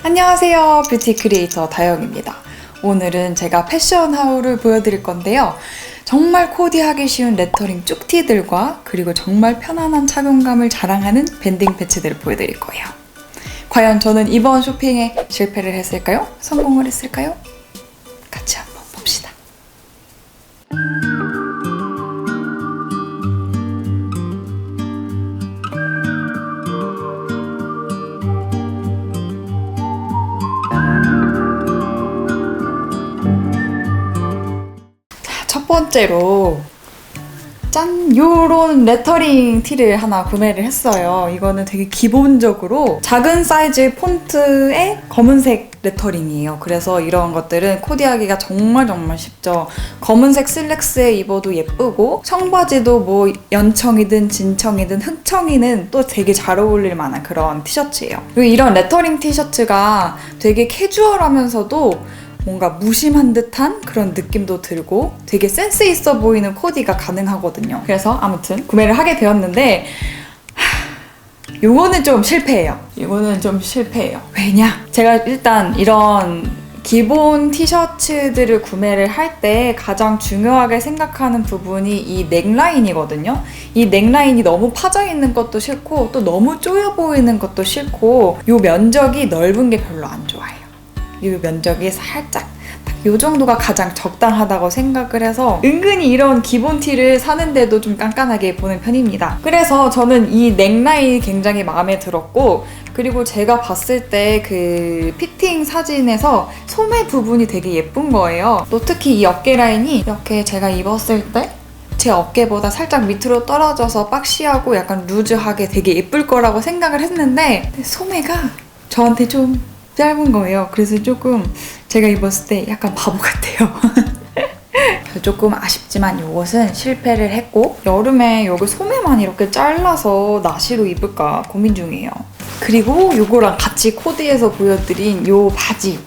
안녕하세요, 뷰티 크리에이터 다영입니다. 오늘은 제가 패션 하울을 보여드릴 건데요. 정말 코디하기 쉬운 레터링 쭉티들과 그리고 정말 편안한 착용감을 자랑하는 밴딩 패치들을 보여드릴 거예요. 과연 저는 이번 쇼핑에 실패를 했을까요? 성공을 했을까요? 같이 한번 봅시다. 첫 번째로 짠! 요런 레터링 티를 하나 구매를 했어요. 이거는 되게 기본적으로 작은 사이즈 폰트의 검은색 레터링이에요. 그래서 이런 것들은 코디하기가 정말 쉽죠. 검은색 슬랙스에 입어도 예쁘고 청바지도 뭐 연청이든 진청이든 흑청이는 또 되게 잘 어울릴 만한 그런 티셔츠예요. 그리고 이런 레터링 티셔츠가 되게 캐주얼하면서도 뭔가 무심한 듯한 그런 느낌도 들고 되게 센스 있어 보이는 코디가 가능하거든요. 그래서 아무튼 구매를 하게 되었는데 요거는 좀 실패해요. 왜냐? 제가 일단 이런 기본 티셔츠들을 구매를 할 때 가장 중요하게 생각하는 부분이 이 넥라인이거든요. 이 넥라인이 너무 파져 있는 것도 싫고 또 너무 조여 보이는 것도 싫고 요 면적이 넓은 게 별로 안 좋아요. 이 면적이 살짝 이 정도가 가장 적당하다고 생각을 해서 은근히 이런 기본 티를 사는데도 좀 깐깐하게 보는 편입니다. 그래서 저는 이 넥라인이 굉장히 마음에 들었고 그리고 제가 봤을 때 그 피팅 사진에서 소매 부분이 되게 예쁜 거예요. 또 특히 이 어깨 라인이 이렇게 제가 입었을 때 제 어깨보다 살짝 밑으로 떨어져서 박시하고 약간 루즈하게 되게 예쁠 거라고 생각을 했는데 소매가 저한테 좀 짧은 거예요. 그래서 조금 제가 입었을 때 약간 바보 같아요. 조금 아쉽지만 이것은 실패를 했고 여름에 여기 소매만 이렇게 잘라서 나시로 입을까 고민 중이에요. 그리고 이거랑 같이 코디해서 보여드린 이 바지.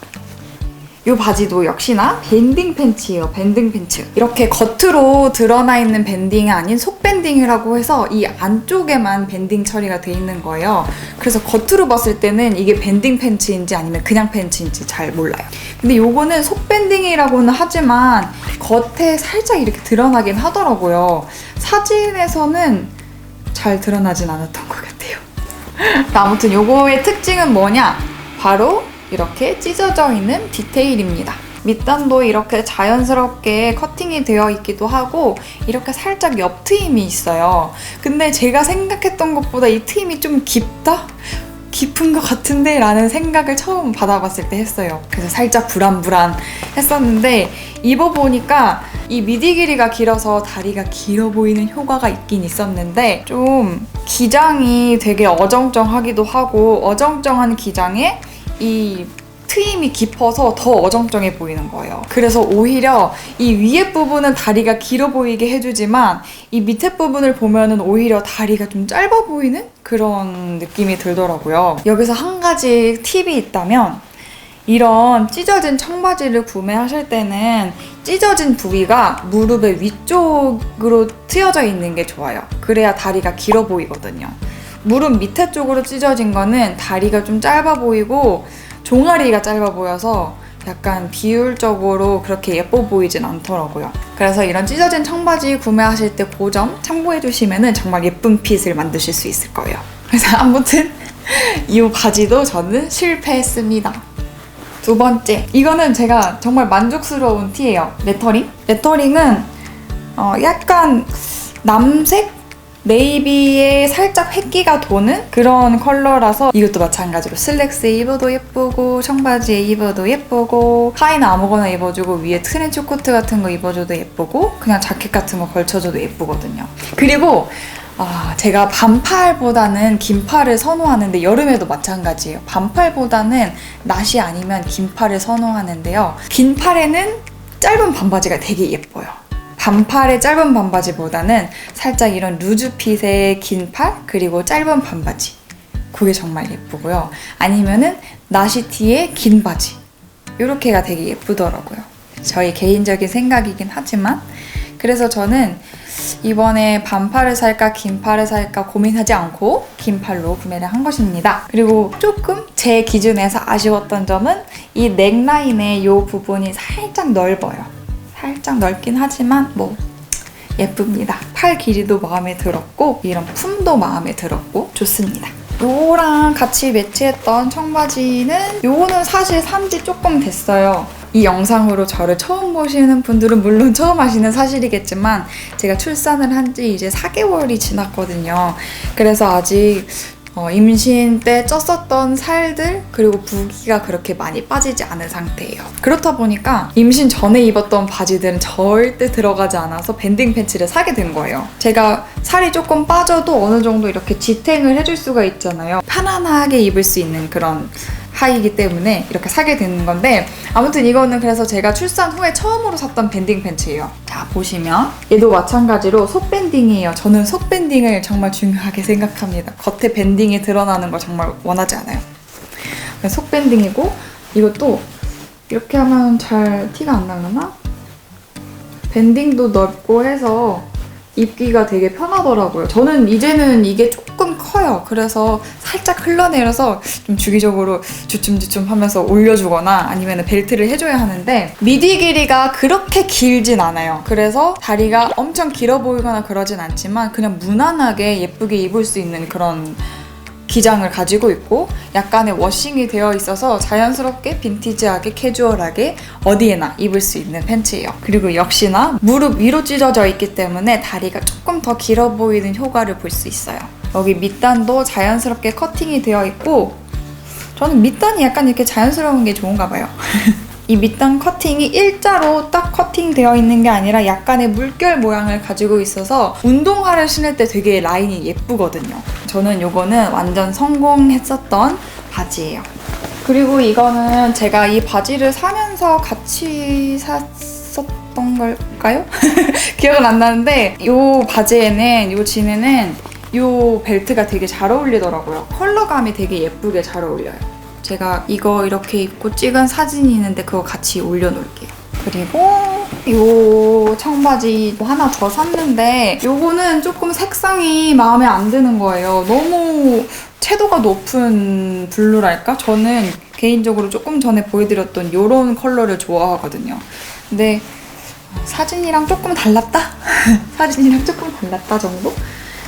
이 바지도 역시나 밴딩 팬츠예요. 밴딩 팬츠. 이렇게 겉으로 드러나 있는 밴딩이 아닌 속 밴딩이라고 해서 이 안쪽에만 밴딩 처리가 돼 있는 거예요. 그래서 겉으로 봤을 때는 이게 밴딩 팬츠인지 아니면 그냥 팬츠인지 잘 몰라요. 근데 요거는 속 밴딩이라고는 하지만 겉에 살짝 이렇게 드러나긴 하더라고요. 사진에서는 잘 드러나진 않았던 것 같아요. 아무튼 요거의 특징은 뭐냐? 바로 이렇게 찢어져 있는 디테일입니다. 밑단도 이렇게 자연스럽게 커팅이 되어 있기도 하고 이렇게 살짝 옆 트임이 있어요. 근데 제가 생각했던 것보다 이 트임이 좀 깊은 것 같은데 라는 생각을 처음 받아봤을 때 했어요. 그래서 살짝 불안불안 했었는데 입어보니까 이 미디 길이가 길어서 다리가 길어 보이는 효과가 있긴 있었는데 좀 기장이 되게 어정쩡하기도 하고 어정쩡한 기장에 이 트임이 깊어서 더 어정쩡해 보이는 거예요. 그래서 오히려 이 위에 부분은 다리가 길어 보이게 해주지만 이 밑에 부분을 보면은 오히려 다리가 좀 짧아 보이는 그런 느낌이 들더라고요. 여기서 한 가지 팁이 있다면 이런 찢어진 청바지를 구매하실 때는 찢어진 부위가 무릎의 위쪽으로 트여져 있는 게 좋아요. 그래야 다리가 길어 보이거든요. 무릎 밑에 쪽으로 찢어진 거는 다리가 좀 짧아 보이고 종아리가 짧아 보여서 약간 비율적으로 그렇게 예뻐 보이진 않더라고요. 그래서 이런 찢어진 청바지 구매하실 때 그 점 참고해 주시면 정말 예쁜 핏을 만드실 수 있을 거예요. 그래서 아무튼 이 바지도 저는 실패했습니다. 두 번째, 이거는 제가 정말 만족스러운 티예요. 레터링은 약간 남색? 네이비에 살짝 획기가 도는 그런 컬러라서 이것도 마찬가지로 슬랙스에 입어도 예쁘고 청바지에 입어도 예쁘고 하의는 아무거나 입어주고 위에 트렌치 코트 같은 거 입어줘도 예쁘고 그냥 자켓 같은 거 걸쳐줘도 예쁘거든요. 그리고 제가 반팔보다는 긴팔을 선호하는데 여름에도 마찬가지예요. 반팔보다는 나시 아니면 긴팔을 선호하는데요. 긴팔에는 짧은 반바지가 되게 예뻐요. 반팔의 짧은 반바지보다는 살짝 이런 루즈핏의 긴팔 그리고 짧은 반바지 그게 정말 예쁘고요. 아니면은 나시티의 긴 바지 이렇게가 되게 예쁘더라고요. 저희 개인적인 생각이긴 하지만 그래서 저는 이번에 반팔을 살까 긴팔을 살까 고민하지 않고 긴팔로 구매를 한 것입니다. 그리고 조금 제 기준에서 아쉬웠던 점은 이 넥라인의 이 부분이 살짝 넓어요. 살짝 넓긴 하지만 뭐 예쁩니다. 팔 길이도 마음에 들었고 이런 품도 마음에 들었고 좋습니다. 요거랑 같이 매치했던 청바지는 요거는 사실 산지 조금 됐어요. 이 영상으로 저를 처음 보시는 분들은 물론 처음 아시는 사실이겠지만 제가 출산을 한 지 이제 4개월이 지났거든요. 그래서 아직 임신 때 쪘었던 살들 그리고 부기가 그렇게 많이 빠지지 않은 상태예요. 그렇다 보니까 임신 전에 입었던 바지들은 절대 들어가지 않아서 밴딩 팬츠를 사게 된 거예요. 제가 살이 조금 빠져도 어느 정도 이렇게 지탱을 해줄 수가 있잖아요. 편안하게 입을 수 있는 그런 하이기 때문에 이렇게 사게 되는 건데 아무튼 이거는 그래서 제가 출산 후에 처음으로 샀던 밴딩 팬츠예요. 자 보시면 얘도 마찬가지로 속 밴딩이에요. 저는 속 밴딩을 정말 중요하게 생각합니다. 겉에 밴딩이 드러나는 거 정말 원하지 않아요. 속 밴딩이고 이것도 이렇게 하면 잘 티가 안 나려나? 밴딩도 넓고 해서 입기가 되게 편하더라고요. 저는 이제는 이게 조금 커요. 그래서 살짝 흘러내려서 좀 주기적으로 주춤주춤 하면서 올려주거나 아니면 벨트를 해줘야 하는데 미디 길이가 그렇게 길진 않아요. 그래서 다리가 엄청 길어 보이거나 그러진 않지만 그냥 무난하게 예쁘게 입을 수 있는 그런 기장을 가지고 있고 약간의 워싱이 되어 있어서 자연스럽게 빈티지하게 캐주얼하게 어디에나 입을 수 있는 팬츠예요. 그리고 역시나 무릎 위로 찢어져 있기 때문에 다리가 조금 더 길어 보이는 효과를 볼 수 있어요. 여기 밑단도 자연스럽게 커팅이 되어 있고 저는 밑단이 약간 이렇게 자연스러운 게 좋은가 봐요. 이 밑단 커팅이 일자로 딱 커팅되어 있는 게 아니라 약간의 물결 모양을 가지고 있어서 운동화를 신을 때 되게 라인이 예쁘거든요. 저는 이거는 완전 성공했었던 바지예요. 그리고 이거는 제가 이 바지를 사면서 같이 샀었던 걸까요? 기억은 안 나는데 이 바지에는, 이 진에는 이 벨트가 되게 잘 어울리더라고요. 컬러감이 되게 예쁘게 잘 어울려요. 제가 이거 이렇게 입고 찍은 사진이 있는데 그거 같이 올려놓을게요. 그리고 이 청바지도 하나 더 샀는데 이거는 조금 색상이 마음에 안 드는 거예요. 너무 채도가 높은 블루랄까? 저는 개인적으로 조금 전에 보여드렸던 이런 컬러를 좋아하거든요. 근데 사진이랑 조금 달랐다? 사진이랑 조금 달랐다 정도?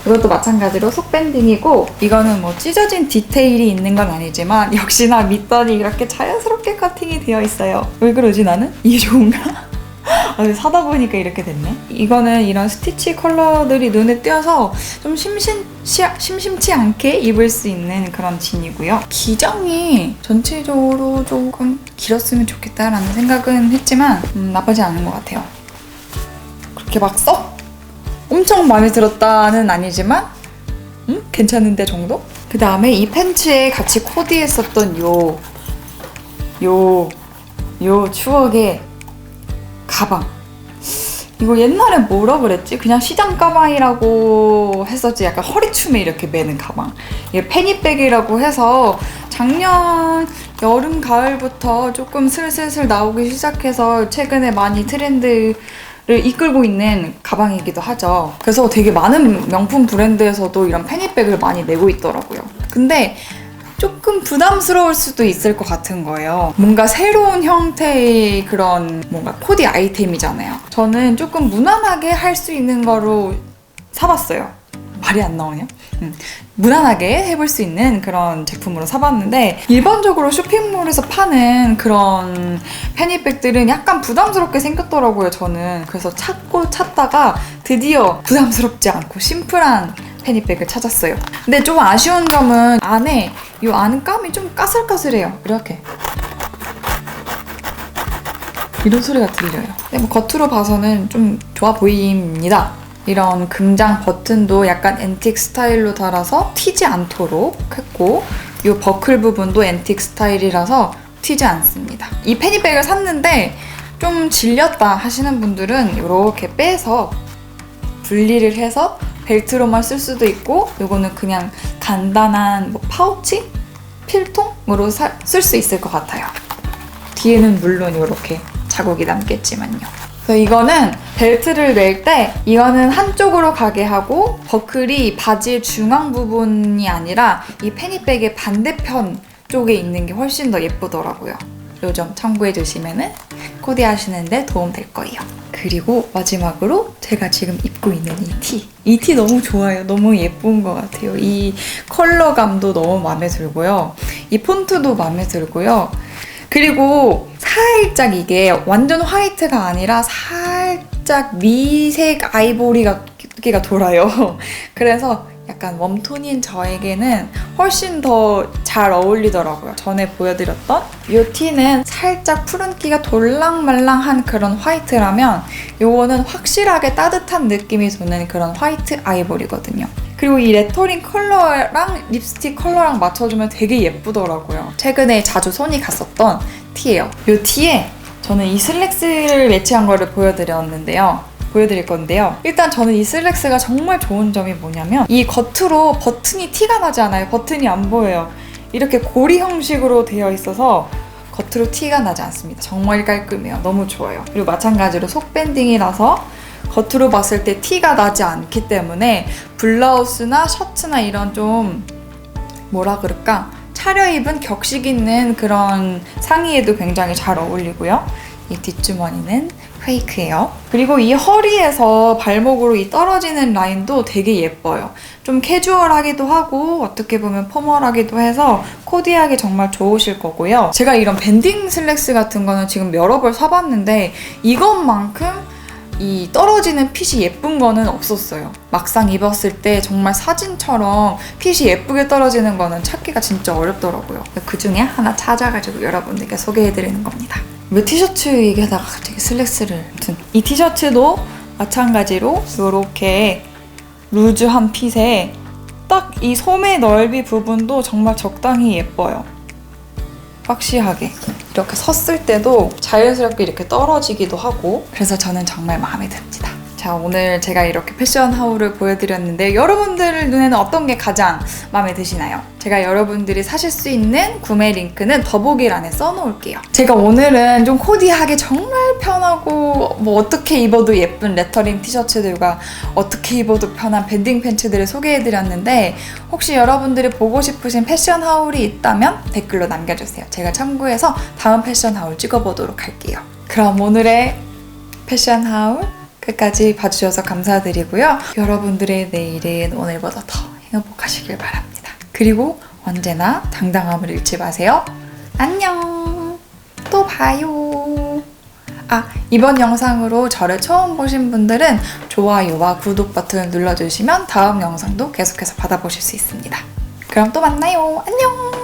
이것도 마찬가지로 속 밴딩이고 이거는 뭐 찢어진 디테일이 있는 건 아니지만 역시나 밑단이 이렇게 자연스럽게 커팅이 되어 있어요. 왜 그러지 나는? 이게 좋은가? 사다 보니까 이렇게 됐네. 이거는 이런 스티치 컬러들이 눈에 띄어서 좀 심심치 않게 입을 수 있는 그런 진이고요. 기장이 전체적으로 조금 길었으면 좋겠다라는 생각은 했지만 나쁘지 않은 것 같아요. 그렇게 막 썩 엄청 마음에 들었다는 아니지만 괜찮은데 정도? 그 다음에 이 팬츠에 같이 코디했었던 요 추억의 가방. 이거 옛날에 뭐라 그랬지? 그냥 시장 가방이라고 했었지. 약간 허리춤에 이렇게 매는 가방. 이게 패니백이라고 해서 작년 여름 가을부터 조금 슬슬 나오기 시작해서 최근에 많이 트렌드를 이끌고 있는 가방이기도 하죠. 그래서 되게 많은 명품 브랜드에서도 이런 패니백을 많이 내고 있더라고요. 근데 조금 부담스러울 수도 있을 것 같은 거예요. 뭔가 새로운 형태의 그런 뭔가 코디 아이템이잖아요. 저는 조금 무난하게 할 수 있는 거로 사봤어요. 말이 안 나오냐? 무난하게 해볼 수 있는 그런 제품으로 사봤는데 일반적으로 쇼핑몰에서 파는 그런 패니백들은 약간 부담스럽게 생겼더라고요, 저는. 그래서 찾다가 드디어 부담스럽지 않고 심플한 패니백을 찾았어요. 근데 좀 아쉬운 점은 안에 이 안감이 좀 까슬까슬해요. 이렇게 이런 소리가 들려요. 근데 뭐 겉으로 봐서는 좀 좋아 보입니다. 이런 금장 버튼도 약간 앤틱 스타일로 달아서 튀지 않도록 했고 이 버클 부분도 앤틱 스타일이라서 튀지 않습니다. 이 패니백을 샀는데 좀 질렸다 하시는 분들은 이렇게 빼서 분리를 해서 벨트로만 쓸 수도 있고 이거는 그냥 간단한 뭐 파우치? 필통으로 쓸 수 있을 것 같아요. 뒤에는 물론 이렇게 자국이 남겠지만요. 그래서 이거는 벨트를 멜 때 이거는 한쪽으로 가게 하고 버클이 바지 중앙 부분이 아니라 이 패니백의 반대편 쪽에 있는 게 훨씬 더 예쁘더라고요. 요 점 참고해 주시면 코디 하시는데 도움 될 거예요. 그리고 마지막으로 제가 지금 입고 있는 이 티. 이 티 너무 좋아요. 너무 예쁜 것 같아요. 이 컬러감도 너무 마음에 들고요. 이 폰트도 마음에 들고요. 그리고 살짝 이게 완전 화이트가 아니라 살짝 미색 아이보리가 돌아요. 그래서 약간 웜톤인 저에게는 훨씬 더 잘 어울리더라고요. 전에 보여드렸던 이 티는 살짝 푸른기가 돌랑말랑한 그런 화이트라면 이거는 확실하게 따뜻한 느낌이 도는 그런 화이트 아이보리거든요. 그리고 이 레터링 컬러랑 립스틱 컬러랑 맞춰주면 되게 예쁘더라고요. 최근에 자주 손이 갔었던 티예요. 이 티에 저는 이 슬랙스를 매치한 거를 보여드릴 건데요. 일단 저는 이 슬랙스가 정말 좋은 점이 뭐냐면 이 겉으로 버튼이 티가 나지 않아요. 버튼이 안 보여요. 이렇게 고리 형식으로 되어 있어서 겉으로 티가 나지 않습니다. 정말 깔끔해요. 너무 좋아요. 그리고 마찬가지로 속 밴딩이라서 겉으로 봤을 때 티가 나지 않기 때문에 블라우스나 셔츠나 이런 좀 뭐라 그럴까? 차려입은 격식 있는 그런 상의에도 굉장히 잘 어울리고요. 이 뒷주머니는 페이크예요. 그리고 이 허리에서 발목으로 이 떨어지는 라인도 되게 예뻐요. 좀 캐주얼하기도 하고 어떻게 보면 포멀하기도 해서 코디하기 정말 좋으실 거고요. 제가 이런 밴딩 슬랙스 같은 거는 지금 여러 벌 사봤는데 이것만큼 이 떨어지는 핏이 예쁜 거는 없었어요. 막상 입었을 때 정말 사진처럼 핏이 예쁘게 떨어지는 거는 찾기가 진짜 어렵더라고요. 그 중에 하나 찾아가지고 여러분들께 소개해드리는 겁니다. 왜 티셔츠 얘기하다가 갑자기 슬랙스를. 아무튼 이 티셔츠도 마찬가지로 이렇게 루즈한 핏에 딱 이 소매 넓이 부분도 정말 적당히 예뻐요. 박시하게 이렇게 섰을 때도 자연스럽게 이렇게 떨어지기도 하고 그래서 저는 정말 마음에 듭니다. 자, 오늘 제가 이렇게 패션 하울을 보여드렸는데 여러분들 눈에는 어떤 게 가장 마음에 드시나요? 제가 여러분들이 사실 수 있는 구매 링크는 더보기란에 써놓을게요. 제가 오늘은 좀 코디하기 정말 편하고 뭐 어떻게 입어도 예쁜 레터링 티셔츠들과 어떻게 입어도 편한 밴딩 팬츠들을 소개해드렸는데 혹시 여러분들이 보고 싶으신 패션 하울이 있다면 댓글로 남겨주세요. 제가 참고해서 다음 패션 하울 찍어보도록 할게요. 그럼 오늘의 패션 하울 끝까지 봐주셔서 감사드리고요. 여러분들의 내일은 오늘보다 더 행복하시길 바랍니다. 그리고 언제나 당당함을 잃지 마세요. 안녕! 또 봐요. 이번 영상으로 저를 처음 보신 분들은 좋아요와 구독 버튼을 눌러주시면 다음 영상도 계속해서 받아보실 수 있습니다. 그럼 또 만나요. 안녕!